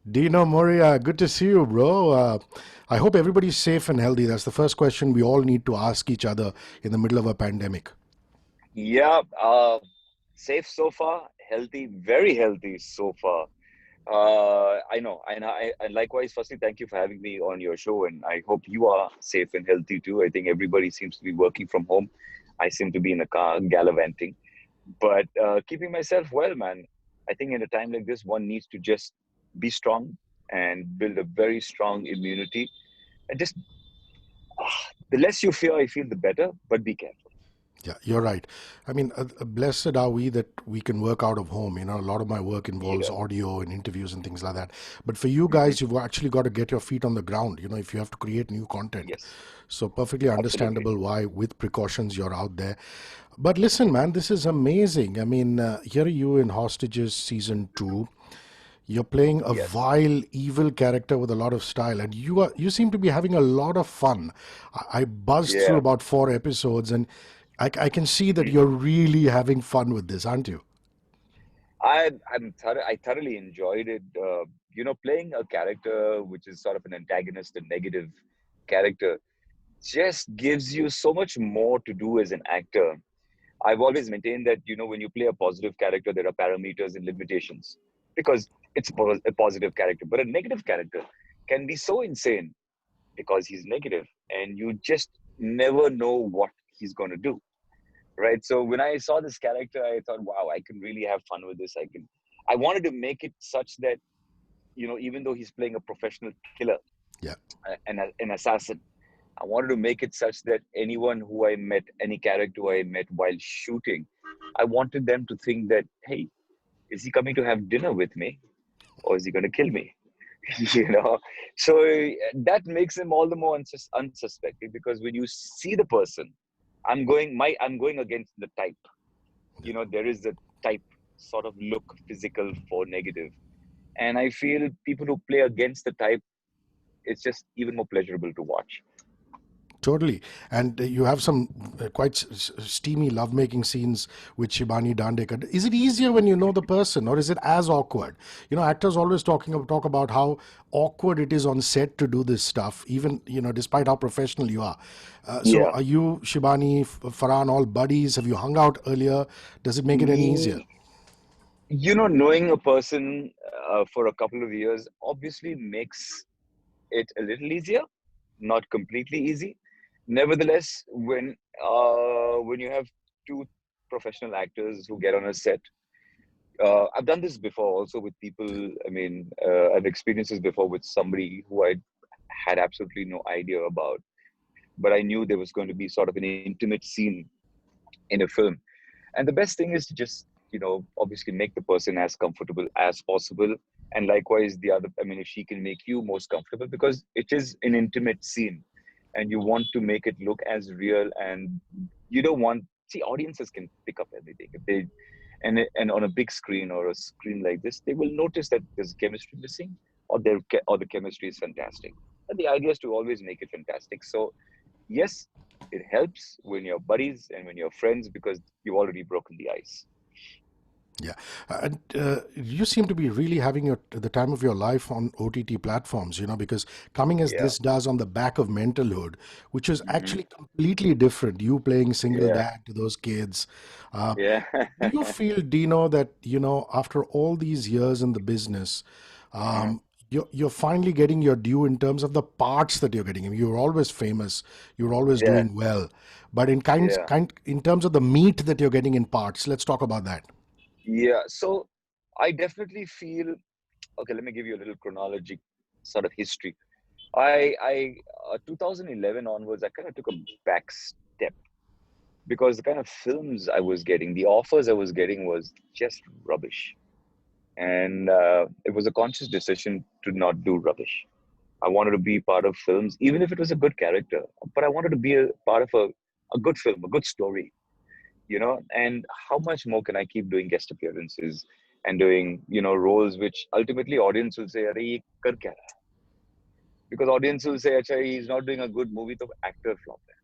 Dino Morea, good to see you, bro. I hope everybody's safe and healthy. That's the first question we all need to ask each other in the middle of a pandemic. Yeah, safe so far, healthy, very healthy so far. I know, and likewise, firstly, thank you for having me on your show, and I hope you are safe and healthy too. I think everybody seems to be working from home. I seem to be in the car gallivanting, but keeping myself well, man. I think in a time like this, one needs to just be strong and build a very strong immunity, and just the less you fear, I feel, the better. But be careful. Yeah, you're right. I mean, blessed are we that we can work out of home. You know, a lot of my work involves Yeah. audio and interviews and things like that. But for you Hmm. guys, you've actually got to get your feet on the ground, you know, if you have to create new content. Yes. So, perfectly Absolutely. understandable why, with precautions, you're out there. But listen, man, this is amazing. I mean, here are you in Hostages season two. You're playing a Yes. vile, evil character with a lot of style, and you seem to be having a lot of fun. I buzzed through Yeah. about 4 episodes, and I can see that Hmm. you're really having fun with this, aren't you? I thoroughly enjoyed it. Playing a character which is sort of an antagonist, a negative character, just gives you so much more to do as an actor. I've always maintained that, when you play a positive character, there are parameters and limitations because it's a positive character. But a negative character can be so insane because he's negative, and you just never know what he's going to do. Right. So when I saw this character, I thought, wow, I can really have fun with this. I wanted to make it such that, even though he's playing a professional killer, Yeah, an assassin, I wanted to make it such that anyone who I met, any character who I met while shooting, I wanted them to think that, hey, is he coming to have dinner with me, or is he going to kill me? you know so that makes him all the more unsuspecting, because when you see the person, I'm going against the type. There is a type sort of look physical for negative, and I feel people who play against the type, it's just even more pleasurable to watch. totally. And you have some quite steamy lovemaking scenes with Shibani Dandekar. Is it easier when you know the person, or is it as awkward? You know, actors always talk about how awkward it is on set to do this stuff, even, despite how professional you are. So, Yeah. are you, Shibani, Farhan, all buddies? Have you hung out earlier? Does it make it any easier? Ye- Knowing a person for a couple of years obviously makes it a little easier, not completely easy. Nevertheless, when you have two professional actors who get on a set, I've done this before also with people. I mean, I've experienced this before with somebody who I had absolutely no idea about, but I knew there was going to be sort of an intimate scene in a film. And the best thing is to just, obviously make the person as comfortable as possible. And likewise, the other, I mean, if she can make you most comfortable, because it is an intimate scene and you want to make it look as real, and you don't want, see, audiences can pick up everything. If they, and on a big screen or a screen like this, they will notice that there's chemistry missing, or the chemistry is fantastic. And the idea is to always make it fantastic. So yes, it helps when you're buddies and when you're friends, because you've already broken the ice. Yeah, and you seem to be really having the time of your life on OTT platforms, because coming as Yeah. this does on the back of Mentalhood, which is Hmm. actually completely different. You playing single Yeah. dad to those kids. Uh, Yeah. do you feel, Dino, that after all these years in the business, Uh-huh. you're finally getting your due in terms of the parts that you're getting? I mean, you're always famous, you're always Yeah. doing well, but Yeah. in terms of the meat that you're getting in parts, let's talk about that. Yeah. So I definitely feel, okay, let me give you a little chronologic sort of history. 2011 onwards, I kind of took a back step, because the kind of films I was getting, the offers I was getting was just rubbish. And it was a conscious decision to not do rubbish. I wanted to be part of films, even if it was a good character, but I wanted to be a part of a good film, a good story, and how much more can I keep doing guest appearances and doing, roles which ultimately audience will say, Are ye kar kya raha hai?" Because audience will say, Acha, he's not doing a good movie, so actor flop hai.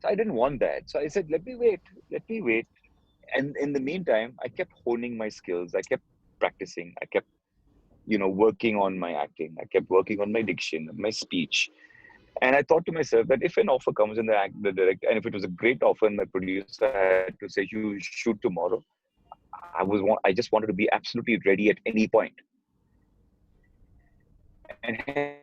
So I didn't want that. So I said, let me wait. And in the meantime, I kept honing my skills. I kept practicing. I kept working on my acting. I kept working on my diction, my speech. And I thought to myself that if an offer comes in the direct, and if it was a great offer and my producer had to say, you shoot tomorrow, I just wanted to be absolutely ready at any point. And hence,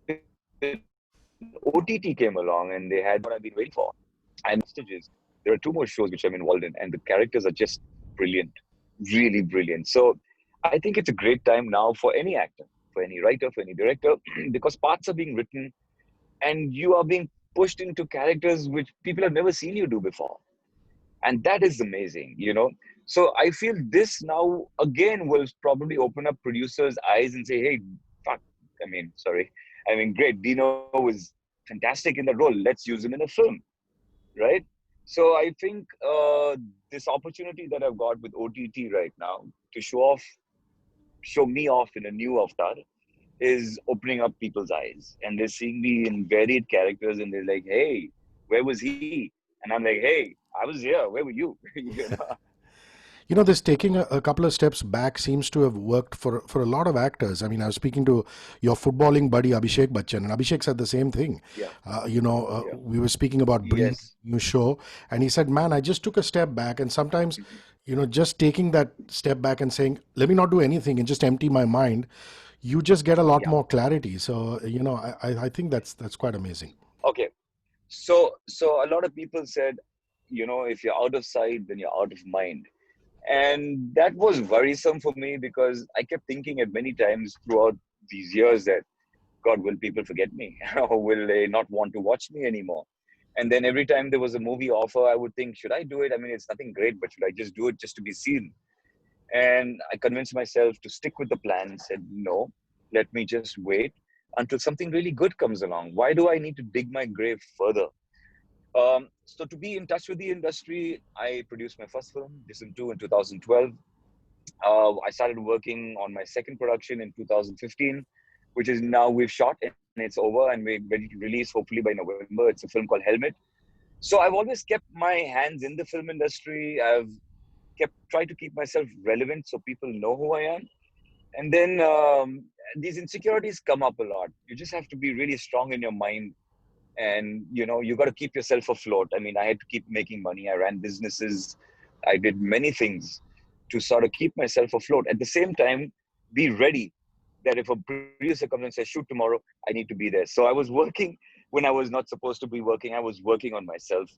when OTT came along and they had what I've been waiting for, and stages, there are two more shows which I'm involved in, and the characters are just brilliant, really brilliant. So I think it's a great time now for any actor, for any writer, for any director, because parts are being written and you are being pushed into characters which people have never seen you do before. And that is amazing. So I feel this now again will probably open up producers' eyes and say, hey, fuck, sorry. Great. Dino was fantastic in that role. Let's use him in a film, right? So I think this opportunity that I've got with OTT right now to show me off in a new avatar is opening up people's eyes. And they're seeing me in varied characters and they're like, hey, where was he? And I'm like, hey, I was here. Where were you? This taking a couple of steps back seems to have worked for a lot of actors. I mean, I was speaking to your footballing buddy Abhishek Bachchan, and Abhishek said the same thing. Yeah, yeah. We were speaking about Breathe, Yes. new show, and he said, "Man, I just took a step back, and sometimes, Mhm. just taking that step back and saying, let me not do anything and just empty my mind, you just get a lot Yeah. more clarity." So, I think that's quite amazing. Okay. So a lot of people said, if you're out of sight, then you're out of mind. And that was worrisome for me because I kept thinking at many times throughout these years that, God, will people forget me? Or will they not want to watch me anymore? And then every time there was a movie offer, I would think, should I do it? It's nothing great, but should I just do it just to be seen? And I convinced myself to stick with the plan and said, no, let me just wait until something really good comes along. Why do I need to dig my grave further? So to be in touch with the industry, I produced my first film, Listen To, in 2012. I started working on my second production in 2015, which is now we've shot and it's over and we're ready to release hopefully by November. It's a film called Helmet. So I've always kept my hands in the film industry. I've kept try to keep myself relevant so people know who I am. And then these insecurities come up a lot. You just have to be really strong in your mind and you got to keep yourself afloat. I had to keep making money. I ran businesses. I did many things to sort of keep myself afloat. At the same time, be ready that if a producer comes and says shoot tomorrow, I need to be there. So I was working when I was not supposed to be working. I was working on myself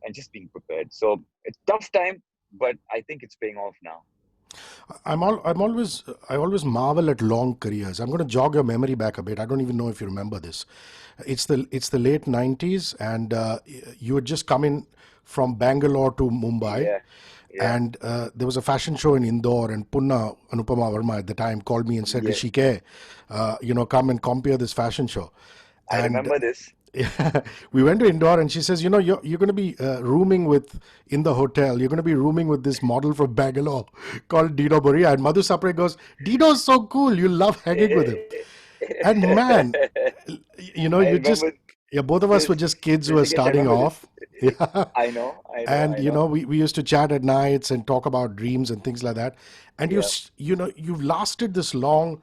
and just being prepared. So it's tough time, but I think it's paying off now. I always marvel at long careers. I'm going to jog your memory back a bit. I don't even know if you remember this. It's the late '90s, and you had just come in from Bangalore to Mumbai, Yeah, yeah, and there was a fashion show in Indore, and Punna Anupama Verma at the time called me and said, yes. "Hrishi K, come and compare this fashion show." I And remember this. we went to Indore, and she says, you're going to be rooming with in the hotel. You're going to be rooming with this model from Bangalore called Dino Morea. And Madhu Sapre goes, Dino's so cool. You love hanging with him. And man, I you remember just, yeah, both of us were this. just kids who were Rishikesh, I starting remember this. off. Yeah. I know, I know, And I know. we used to chat at nights and talk about dreams and things like that. And Yeah, you've lasted this long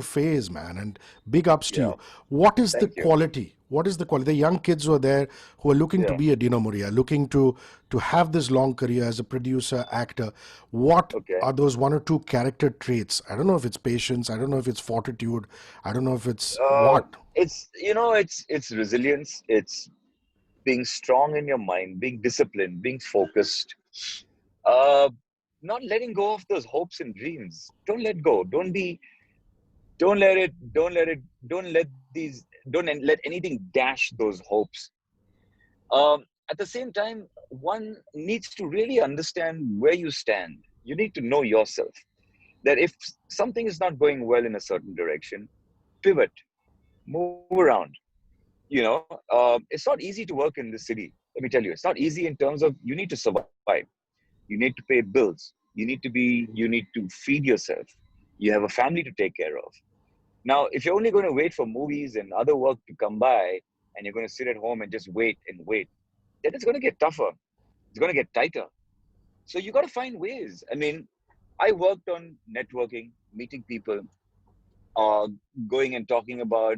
phase, man, and big ups to yeah. you. What is the Thank you. quality? What is the quality? The young kids who are there, who are looking to Yeah. be a Dino Morea, looking to have this long career as a producer, actor. What Okay. are those one or two character traits? I don't know if it's patience. I don't know if it's fortitude. I don't know if it's Uh, what. it's resilience. It's being strong in your mind, being disciplined, being focused. Uh, Not letting go of those hopes and dreams. Don't let go. Don't let it. Don't let it. Don't let these. Let anything dash those hopes. At the same time, one needs to really understand where you stand. You need to know yourself. That if something is not going well in a certain direction, pivot, move around. It's not easy to work in this city. Let me tell you, it's not easy in terms of you need to survive. You need to pay bills. You need to feed yourself. You have a family to take care of. Now, if you're only going to wait for movies and other work to come by and you're going to sit at home and just wait and wait, then it's going to get tougher. It's going to get tighter. So you got to find ways. I worked on networking, meeting people, uh, going and talking about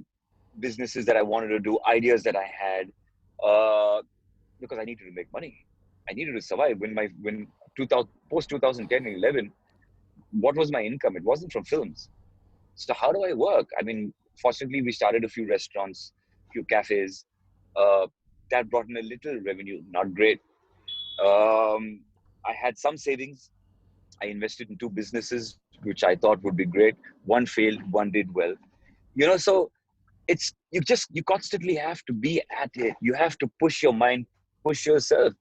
businesses that I wanted to do, ideas that I had, uh, because I needed to make money. I needed to survive. When 2000, post 2010 and 11, what was my income? It wasn't from films. So how do I work? I mean, fortunately, we started a few restaurants, few cafes. Uh, that brought in a little revenue, not great. I had some savings. I invested in two businesses, which I thought would be great. One failed, one did well. So you constantly have to be at it. You have to push your mind, push yourself.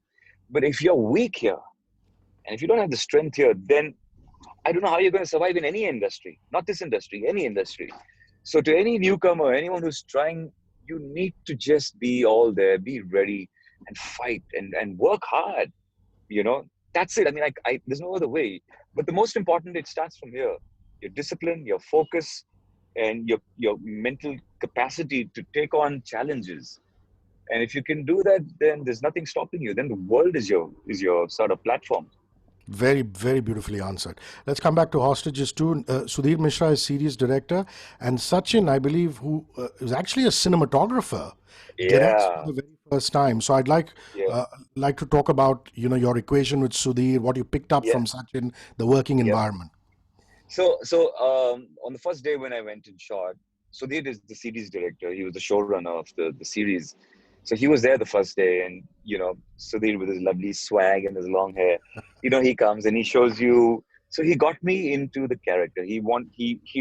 But if you're weak here, and if you don't have the strength here, then I don't know how you're going to survive in any industry, not this industry, any industry. So, to any newcomer, anyone who's trying, you need to just be all there, be ready, and fight and work hard. You know, that's it. I mean, there's no other way. But the most important, it starts from here: your discipline, your focus, and your mental capacity to take on challenges. And if you can do that, then there's nothing stopping you. Then the world is your sort of platform. Very, very beautifully answered. Let's come back to Hostages too. Sudhir Mishra is series director, and Sachin, I believe, who is actually a cinematographer, directs for Yeah, the very first time. So I'd yeah, like to talk about your equation with Sudhir, what you picked up yeah, from Sachin, the working yeah. environment. So on the first day when I went and shot, Sudhir is the series director. He was the showrunner of the series. So he was there the first day, and Sudhir with his lovely swag and his long hair, he comes and he shows you. So he got me into the character. He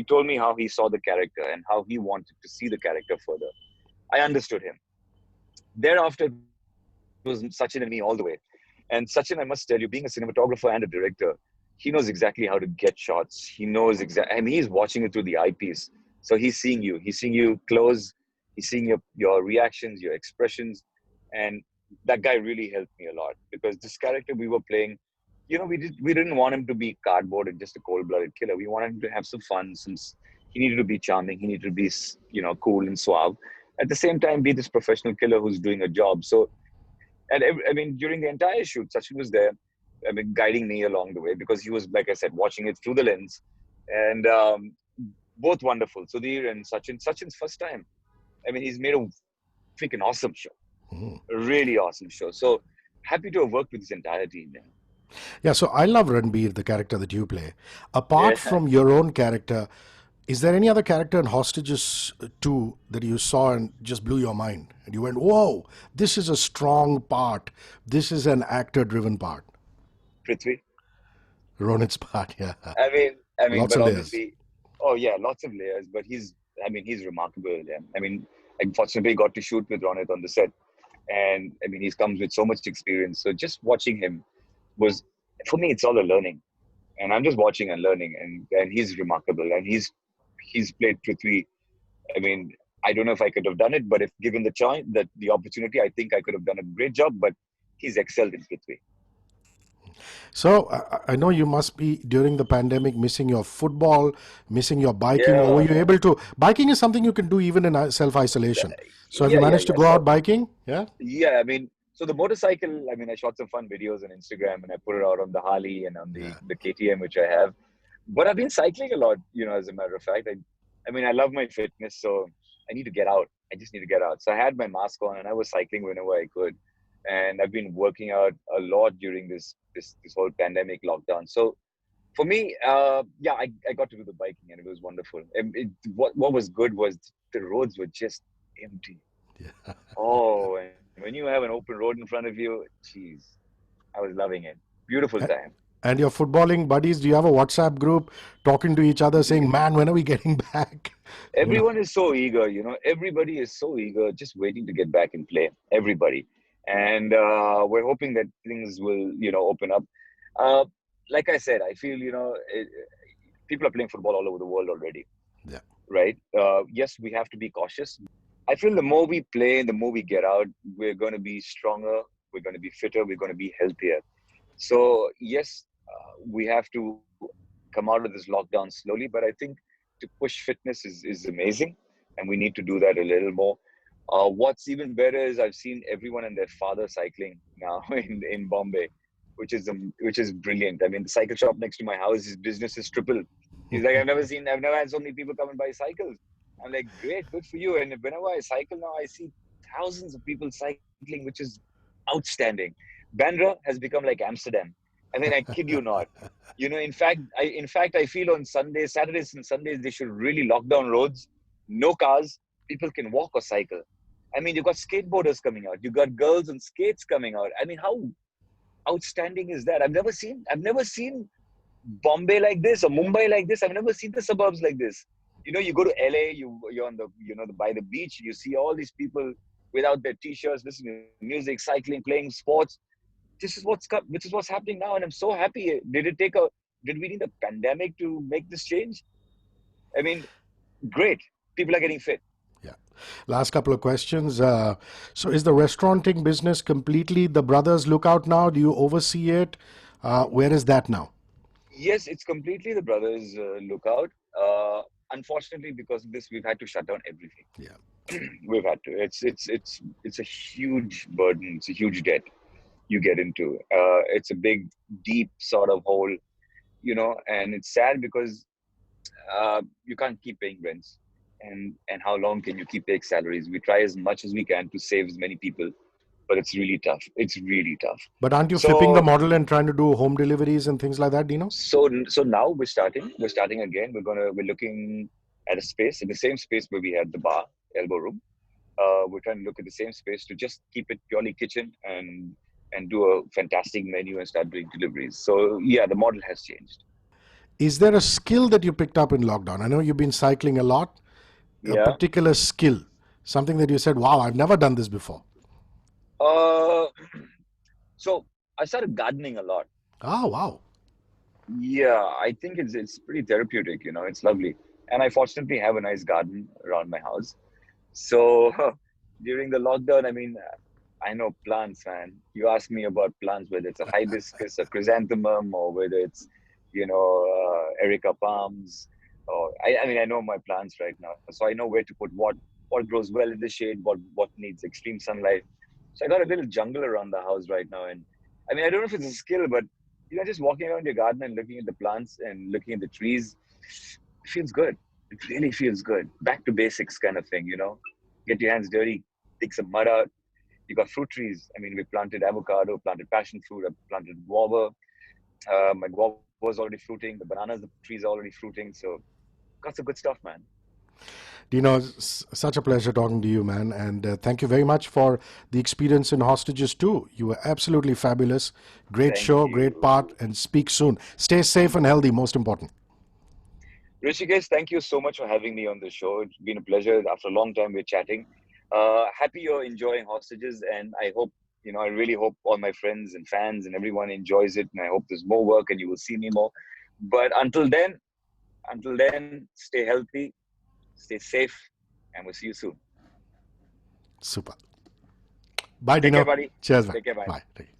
told me how he saw the character and how he wanted to see the character further. I understood him. Thereafter, it was Sachin and me all the way. And Sachin, I must tell you, being a cinematographer and a director, he knows exactly how to get shots. He knows exactly. I mean, he's watching it through the eyepiece, so he's seeing you. He's seeing you close. He's seeing your reactions, your expressions, and that guy really helped me a lot because this character we were playing, we didn't want him to be cardboard and just a cold-blooded killer. We wanted him to have some fun. He needed to be charming. He needed to be, cool and suave. At the same time, be this professional killer who's doing a job. So I mean, during the entire shoot, Sachin was there, I mean, guiding me along the way because he was, like I said, watching it through the lens, and both wonderful. Sudhir and Sachin's first time. I mean, he's made a freaking awesome show, a really awesome show. So happy to have worked with this entire team. Yeah, so I love Ranbir, the character that you play. Apart Yeah, from your own character, is there any other character in Hostages 2 that you saw and just blew your mind? And you went, whoa, this is a strong part. This is an actor driven part. Prithvi. Ronit's part, yeah. Lots But of layers. obviously, oh yeah, lots of layers. But he's remarkable. Yeah. I mean, I fortunately got to shoot with Ronit on the set, and I mean, he comes with so much experience. So just watching him was, for me, it's all a learning, and I'm just watching and learning, and he's remarkable, and he's played Prithvi. I mean, I don't know if I could have done it, but if given the choice, the opportunity, I think I could have done a great job. But he's excelled in Prithvi. So I know you must be during the pandemic missing your football, missing your biking, or were Yeah, you able to? Biking is something you can do even in self isolation. So have you managed to yeah. go out biking? Yeah. Yeah, I mean, so the motorcycle, I mean, I shot some fun videos on Instagram and I put it out on the Harley and on the, Yeah. the KTM, which I have. But I've been cycling a lot, as a matter of fact. I mean, I love my fitness, so I need to get out. I just need to get out. So I had my mask on and I was cycling whenever I could. And I've been working out a lot during this whole pandemic lockdown. So for me, yeah, I got to do the biking and it was wonderful. And what was good was the roads were just empty. Oh, and when you have an open road in front of you, jeez, I was loving it. Beautiful A- time. And your footballing buddies, do you have a WhatsApp group talking to each other saying, man, when are we getting back? You know, Everyone is so eager, everybody is so eager, just waiting to get back and play. Everybody. And we're hoping that things will, open up. Uh, like I said, I feel, people are playing football all over the world already, yeah. right? Yes, we have to be cautious. I feel the more we play, the more we get out, we're going to be stronger, we're going to be fitter, we're going to be healthier. So yes, we have to come out of this lockdown slowly, but I think to push fitness is amazing, and we need to do that a little more. What's even better is I've seen everyone and their father cycling now in Bombay. which is brilliant. I mean, the cycle shop next to my house, his business is triple. He's like, I've never had so many people come and buy cycles. I'm like, great, good for you. And whenever I cycle now, I see thousands of people cycling, which is outstanding. Bandra has become like Amsterdam. I mean, I kid you not. You know, in fact, I feel on Sundays, Saturdays and Sundays, they should really lock down roads, no cars, people can walk or cycle. I mean, you've got skateboarders coming out, you've got girls on skates coming out. I mean, how outstanding is that? I've never seen Bombay like this or Mumbai like this. I've never seen the suburbs like this. You know, you go to LA, you're on the by the beach, you see all these people without their t-shirts, listening to music, cycling, playing sports. This is what's happening now, and I'm so happy. Did we need a pandemic to make this change? I mean, great. People are getting fit. Yeah. Last couple of questions. So, is the restauranting business completely the brothers' lookout now? Do you oversee it? Where is that now? Yes, it's completely the brothers' lookout. Unfortunately, because of this, we've had to shut down everything. Yeah. We've had to. It's a huge burden. It's a huge debt you get into. It's a big, deep sort of hole, and it's sad because you can't keep paying rents, and how long can you keep paying salaries? We try as much as we can to save as many people, but it's really tough. It's really tough. But aren't you flipping the So model and trying to do home deliveries and things like that, Dino? so now we're starting again. We're looking at a space, in the same space where we had the bar, elbow room. We're trying to look at the same space to just keep it purely kitchen and do a fantastic menu and start doing deliveries. So yeah, the model has changed. Is there a skill that you picked up in lockdown? I know you've been cycling a lot. A Yeah. particular skill, something that you said, "Wow, I've never done this before." Uh, so I started gardening a lot. Ah, wow. Yeah, I think it's pretty therapeutic. It's lovely, and I fortunately have a nice garden around my house. So during the lockdown, I mean, I know plants, man. You ask me about plants, whether it's a hibiscus, a chrysanthemum, or whether it's, Erica palms. Or I mean, I know my plants right now, so I know where to put what grows well in the shade, what needs extreme sunlight. So I got a little jungle around the house right now, and I mean, I don't know if it's a skill, but just walking around your garden and looking at the plants and looking at the trees, it feels good. It really feels good. Back to basics kind of thing. Get your hands dirty, take some mud out. You got fruit trees. I mean, we planted avocado, planted passion fruit, I planted guava. My guava was already fruiting. The bananas, the trees are already fruiting. So got some good stuff, man. Dino, such a pleasure talking to you, man. And thank you very much for the experience in Hostages too. You were absolutely fabulous. Great Thank show, great part, you. and speak soon. Stay safe and healthy, most important. Hrishikesh, thank you so much for having me on the show. It's been a pleasure. After a long time, we're chatting. Happy you're enjoying Hostages, and I really hope all my friends and fans and everyone enjoys it. And I hope there's more work and you will see me more. But until then, stay healthy, stay safe, and we'll see you soon. Super. Bye, Take care, Dino. buddy. Cheers, man. Take care, bye. Bye. Take care.